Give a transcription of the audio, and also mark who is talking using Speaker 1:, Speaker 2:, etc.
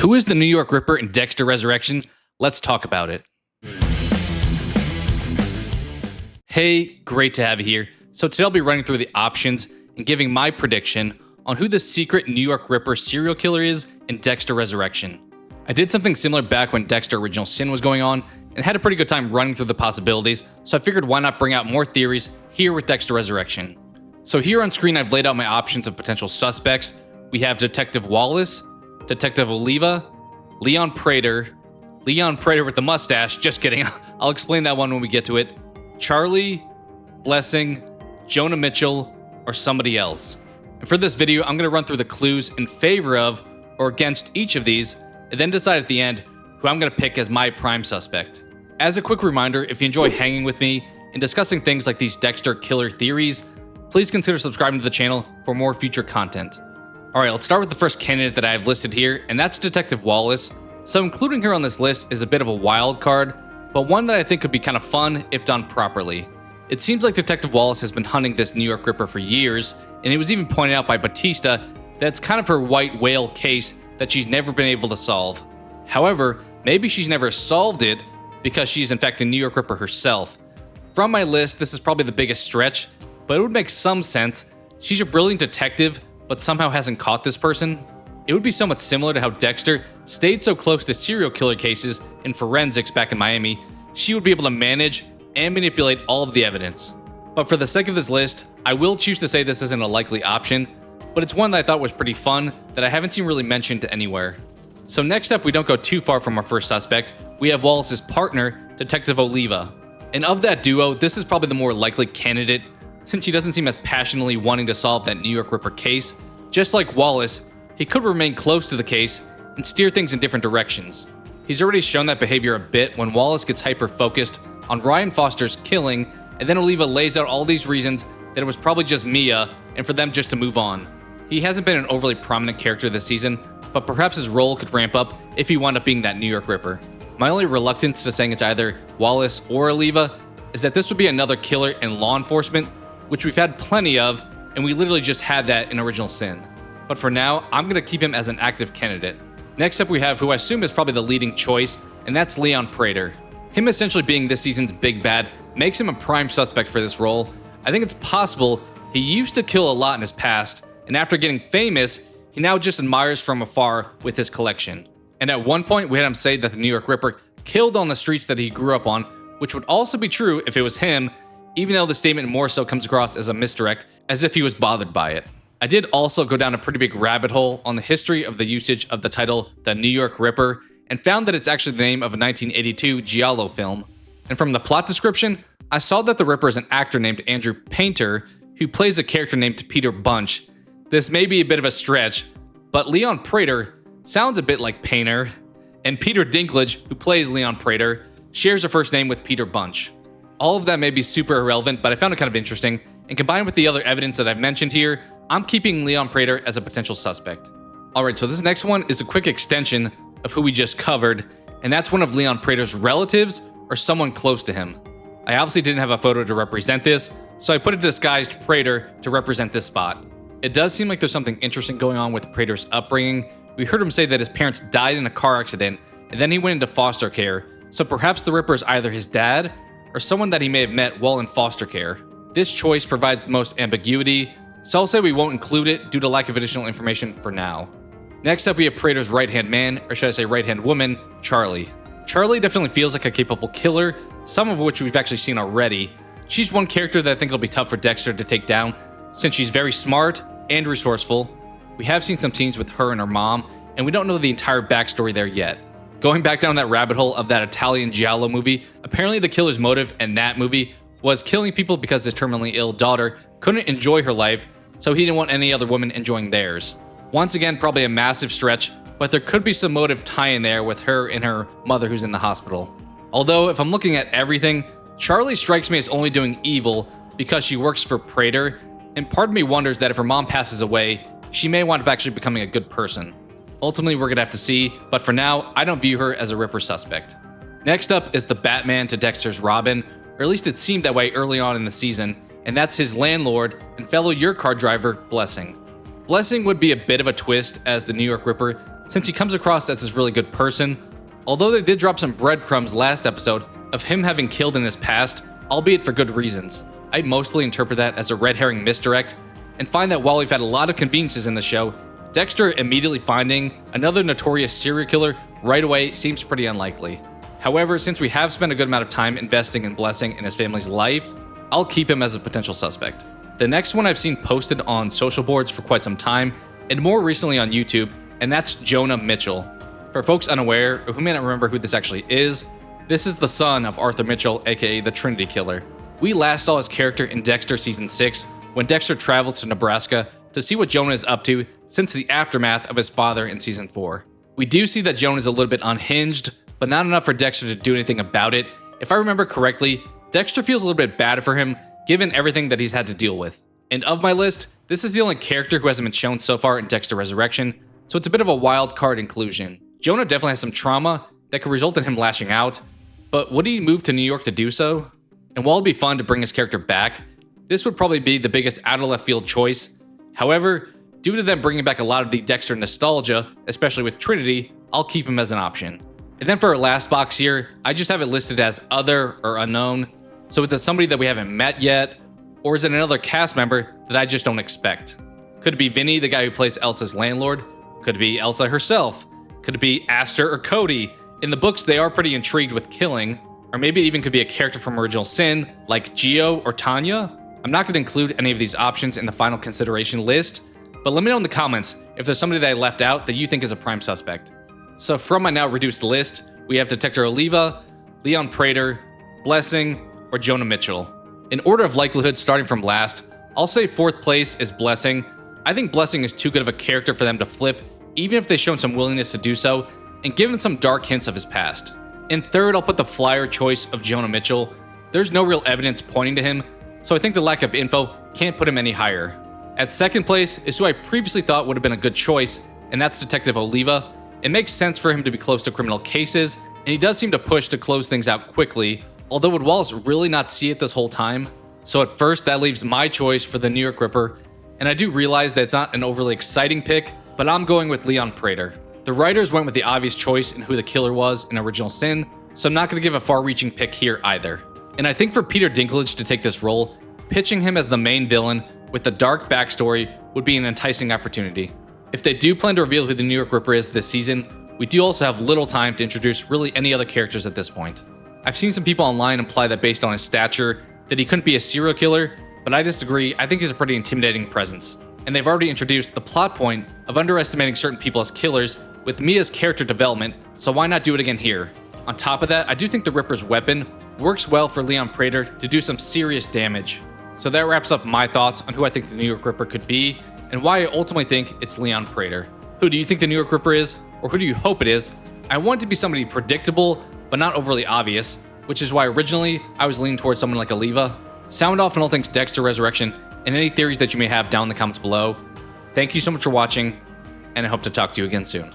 Speaker 1: Who is the New York Ripper and Dexter Resurrection? Let's talk about it. Hey, great to have you here. So today I'll be running through the options and giving my prediction on who the secret New York Ripper serial killer is in Dexter Resurrection. I did something similar back when Dexter Original Sin was going on and had a pretty good time running through the possibilities, so I figured why not bring out more theories here with Dexter Resurrection. So here on screen I've laid out my options of potential suspects. We have Detective Wallace, Detective Oliva, Leon Prater with the mustache, just kidding, I'll explain that one when we get to it, Charley, Blessing, Jonah Mitchell, or somebody else. And for this video, I'm going to run through the clues in favor of or against each of these, and then decide at the end who I'm going to pick as my prime suspect. As a quick reminder, if you enjoy hanging with me and discussing things like these Dexter killer theories, please consider subscribing to the channel for more future content. Alright, let's start with the first candidate that I have listed here, and that's Detective Wallace. So including her on this list is a bit of a wild card, but one that I think could be kind of fun if done properly. It seems like Detective Wallace has been hunting this New York Ripper for years, and it was even pointed out by Batista that it's kind of her white whale case that she's never been able to solve. However, maybe she's never solved it because she's in fact the New York Ripper herself. From my list, this is probably the biggest stretch, but it would make some sense. She's a brilliant detective, but somehow hasn't caught this person. It would be somewhat similar to how Dexter stayed so close to serial killer cases in forensics back in Miami. She would be able to manage and manipulate all of the evidence. But for the sake of this list, I will choose to say this isn't a likely option, but it's one that I thought was pretty fun that I haven't seen really mentioned anywhere. So next up, we don't go too far from our first suspect. We have Wallace's partner, Detective Oliva. And of that duo, this is probably the more likely candidate, since he doesn't seem as passionately wanting to solve that New York Ripper case. Just like Wallace, he could remain close to the case and steer things in different directions. He's already shown that behavior a bit when Wallace gets hyper-focused on Ryan Foster's killing, and then Oliva lays out all these reasons that it was probably just Mia, and for them just to move on. He hasn't been an overly prominent character this season, but perhaps his role could ramp up if he wound up being that New York Ripper. My only reluctance to saying it's either Wallace or Oliva is that this would be another killer in law enforcement, which we've had plenty of, and we literally just had that in Original Sin. But for now, I'm going to keep him as an active candidate. Next up we have who I assume is probably the leading choice, and that's Leon Prater. Him essentially being this season's big bad makes him a prime suspect for this role. I think it's possible he used to kill a lot in his past, and after getting famous, he now just admires from afar with his collection. And at one point, we had him say that the New York Ripper killed on the streets that he grew up on, which would also be true if it was him, even though the statement more so comes across as a misdirect, as if he was bothered by it. I did also go down a pretty big rabbit hole on the history of the usage of the title The New York Ripper, and found that it's actually the name of a 1982 Giallo film. And from the plot description, I saw that the Ripper is an actor named Andrew Painter, who plays a character named Peter Bunch. This may be a bit of a stretch, but Leon Prater sounds a bit like Painter, and Peter Dinklage, who plays Leon Prater, shares a first name with Peter Bunch. All of that may be super irrelevant, but I found it kind of interesting, and combined with the other evidence that I've mentioned here, I'm keeping Leon Prater as a potential suspect. Alright, so this next one is a quick extension of who we just covered, and that's one of Leon Prater's relatives or someone close to him. I obviously didn't have a photo to represent this, so I put a disguised Prater to represent this spot. It does seem like there's something interesting going on with Prater's upbringing. We heard him say that his parents died in a car accident, and then he went into foster care, so perhaps the Ripper is either his dad or someone that he may have met while in foster care. This choice provides the most ambiguity, so I'll say we won't include it due to lack of additional information for now. Next up we have Prater's right-hand man, or should I say right-hand woman, Charley. Charley definitely feels like a capable killer, some of which we've actually seen already. She's one character that I think it'll be tough for Dexter to take down, since she's very smart and resourceful. We have seen some scenes with her and her mom, and we don't know the entire backstory there yet. Going back down that rabbit hole of that Italian Giallo movie, apparently the killer's motive in that movie was killing people because his terminally ill daughter couldn't enjoy her life, so he didn't want any other woman enjoying theirs. Once again, probably a massive stretch, but there could be some motive tie in there with her and her mother who's in the hospital. Although, if I'm looking at everything, Charley strikes me as only doing evil because she works for Prater, and part of me wonders that if her mom passes away, she may wind up actually becoming a good person. Ultimately, we're gonna have to see, but for now, I don't view her as a Ripper suspect. Next up is the Batman to Dexter's Robin, or at least it seemed that way early on in the season, and that's his landlord and fellow Your Car driver, Blessing. Blessing would be a bit of a twist, as the New York Ripper since he comes across as this really good person, although they did drop some breadcrumbs last episode of him having killed in his past, albeit for good reasons. I mostly interpret that as a red herring misdirect, and find that while we've had a lot of conveniences in the show, Dexter immediately finding another notorious serial killer right away seems pretty unlikely. However, since we have spent a good amount of time investing in Blessing and his family's life, I'll keep him as a potential suspect. The next one I've seen posted on social boards for quite some time, and more recently on YouTube, and that's Jonah Mitchell. For folks unaware, or who may not remember who this actually is, this is the son of Arthur Mitchell, aka the Trinity Killer. We last saw his character in Dexter Season 6, when Dexter travels to Nebraska to see what Jonah is up to since the aftermath of his father in Season 4. We do see that Jonah is a little bit unhinged, but not enough for Dexter to do anything about it. If I remember correctly, Dexter feels a little bit bad for him, given everything that he's had to deal with. And of my list, this is the only character who hasn't been shown so far in Dexter Resurrection, so it's a bit of a wild card inclusion. Jonah definitely has some trauma that could result in him lashing out, but would he move to New York to do so? And while it'd be fun to bring his character back, this would probably be the biggest out of left field choice. However, due to them bringing back a lot of the Dexter nostalgia, especially with Trinity, I'll keep him as an option. And then for our last box here, I just have it listed as other or unknown. So is it somebody that we haven't met yet? Or is it another cast member that I just don't expect? Could it be Vinny, the guy who plays Elsa's landlord? Could it be Elsa herself? Could it be Aster or Cody? In the books, they are pretty intrigued with killing. Or maybe it even could be a character from Original Sin, like Gio or Tanya. I'm not going to include any of these options in the final consideration list, but let me know in the comments if there's somebody that I left out that you think is a prime suspect. So from my now reduced list, we have Detective Oliva, Leon Prater, Blessing, or Jonah Mitchell. In order of likelihood starting from last, I'll say fourth place is Blessing. I think Blessing is too good of a character for them to flip, even if they've shown some willingness to do so, and given some dark hints of his past. In third, I'll put the flyer choice of Jonah Mitchell. There's no real evidence pointing to him, so I think the lack of info can't put him any higher. At second place is who I previously thought would have been a good choice, and that's Detective Oliva. It makes sense for him to be close to criminal cases, and he does seem to push to close things out quickly, although would Wallace really not see it this whole time? So at first, that leaves my choice for the New York Ripper, and I do realize that it's not an overly exciting pick, but I'm going with Leon Prater. The writers went with the obvious choice in who the killer was in Original Sin, so I'm not going to give a far-reaching pick here either. And I think for Peter Dinklage to take this role, pitching him as the main villain with a dark backstory would be an enticing opportunity. If they do plan to reveal who the New York Ripper is this season, we do also have little time to introduce really any other characters at this point. I've seen some people online imply that based on his stature, that he couldn't be a serial killer, but I disagree. I think he's a pretty intimidating presence. And they've already introduced the plot point of underestimating certain people as killers with Mia's character development, so why not do it again here? On top of that, I do think the Ripper's weapon works well for Leon Prater to do some serious damage. So that wraps up my thoughts on who I think the New York Ripper could be, and why I ultimately think it's Leon Prater. Who do you think the New York Ripper is, or who do you hope it is? I want it to be somebody predictable, but not overly obvious, which is why originally I was leaning towards someone like Oliva. Sound off on all things Dexter Resurrection, and any theories that you may have down in the comments below. Thank you so much for watching, and I hope to talk to you again soon.